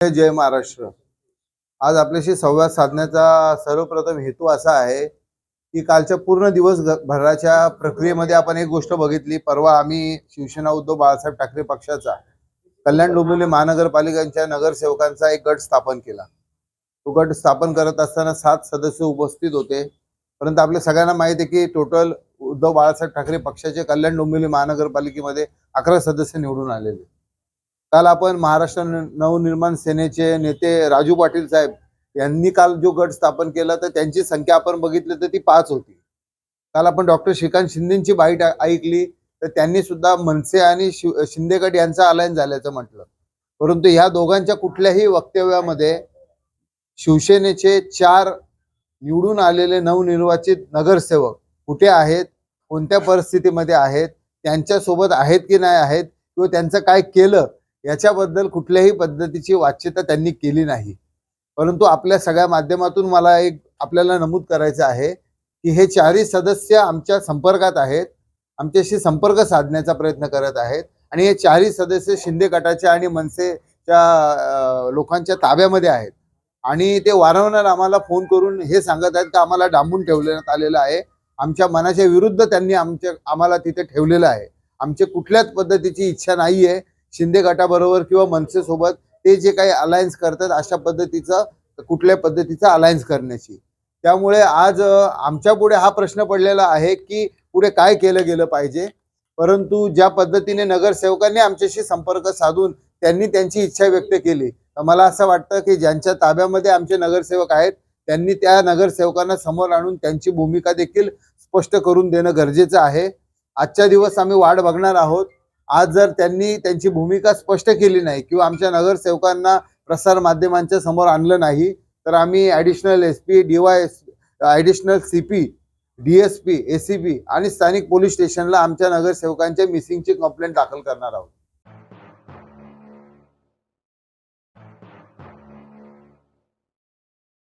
जय महाराष्ट्र। आज आपल्याशी संवाद साधण्याचा सर्वप्रथम हेतू असा आहे की कालच्या पूर्ण दिवसभराच्या प्रक्रियेमध्ये आपण एक गोष्ट बघितली। परवा आम्ही शिवसेना उद्धव बाळासाहेब ठाकरे पक्षाचा कल्याण डोंबिवली महानगरपालिकांच्या नगरसेवकांचा एक गट स्थापन केला। तो गट स्थापन करत असताना 7 सदस्य उपस्थित होते, परंतु आपल्या सगळ्यांना माहिती आहे की टोटल उद्धव बाळासाहेब ठाकरे पक्षाचे कल्याण डोंबिवली महानगरपालिकेमध्ये 11 सदस्य निवडून आलेले। काल आपण महाराष्ट्र नवनिर्माण सेनेचे नेते राजू पाटील साहेब यांनी काल जो गट स्थापन केला तर त्यांची संख्या आपण बघितली तर ती 5 होती। काल आपण डॉक्टर श्रीकांत शिंदेची बाईट ऐकली तर त्यांनी सुद्धा मनसे आणि शिंदे गट यांचा अलायन्स झाल्याचं म्हटलं, परंतु ह्या दोघांच्या कुठल्याही वक्तव्यामध्ये शिवसेनेचे 4 निवडून आलेले नवनिर्वाचित नगरसेवक कुठे आहेत, कोणत्या परिस्थितीमध्ये आहेत, त्यांच्यासोबत आहेत की नाही आहेत किंवा त्यांचं काय केलं याच्याबद्दल कुठल्याही पद्धतीची वाच्यता त्यांनी केली नाही। परंतु आपल्या सगळ्या माध्यमातून मला एक आपल्याला नमूद करायचं आहे की हे 4ही सदस्य आमच्या संपर्कात आहेत, आमच्याशी संपर्क साधण्याचा प्रयत्न करत आहेत आणि हे 4ही सदस्य शिंदे गटाच्या आणि मनसेच्या लोकांच्या ताब्यामध्ये आहेत आणि ते वारंवार आम्हाला फोन करून हे सांगत आहेत की आम्हाला डांबून ठेवण्यात आलेलं आहे, आमच्या मनाच्या विरुद्ध त्यांनी आम्हाला तिथे ठेवलेलं आहे। आमची कुठल्याच पद्धतीची इच्छा नाहीये शिंदे गटाबरोबर किंवा मनसे सोबत ते जे काही अलायन्स करतात अशा पद्धतीचं कुठल्या पद्धतीचं अलायन्स करण्याची। त्यामुळे आज आमच्या पुढे हा प्रश्न पडलेला आहे की पुढे काय केलं गेलं पाहिजे। परंतु ज्या पद्धतीने नगरसेवकांनी आमच्याशी संपर्क साधून त्यांनी त्यांची इच्छा व्यक्त केली, तर मला असं वाटतं की ज्यांच्या ताब्यामध्ये आमचे नगरसेवक आहेत त्यांनी त्या नगरसेवकांना समोर आणून त्यांची भूमिका देखील स्पष्ट करून देणं गरजेचं आहे। आजच्या दिवस आम्ही वाट बघणार आहोत। आज जर त्यांनी त्यांची भूमिका स्पष्ट केली नाही किंवा आमच्या नगरसेवकांना प्रसार माध्यमांच्या समोर आणलं नाही तर आम्ही additional SP, additional CP, DSP, ACP आणि स्थानिक पोलीस स्टेशनला आमच्या नगरसेवकांच्या मिसिंगची कंप्लेंट दाखल करणार आहोत।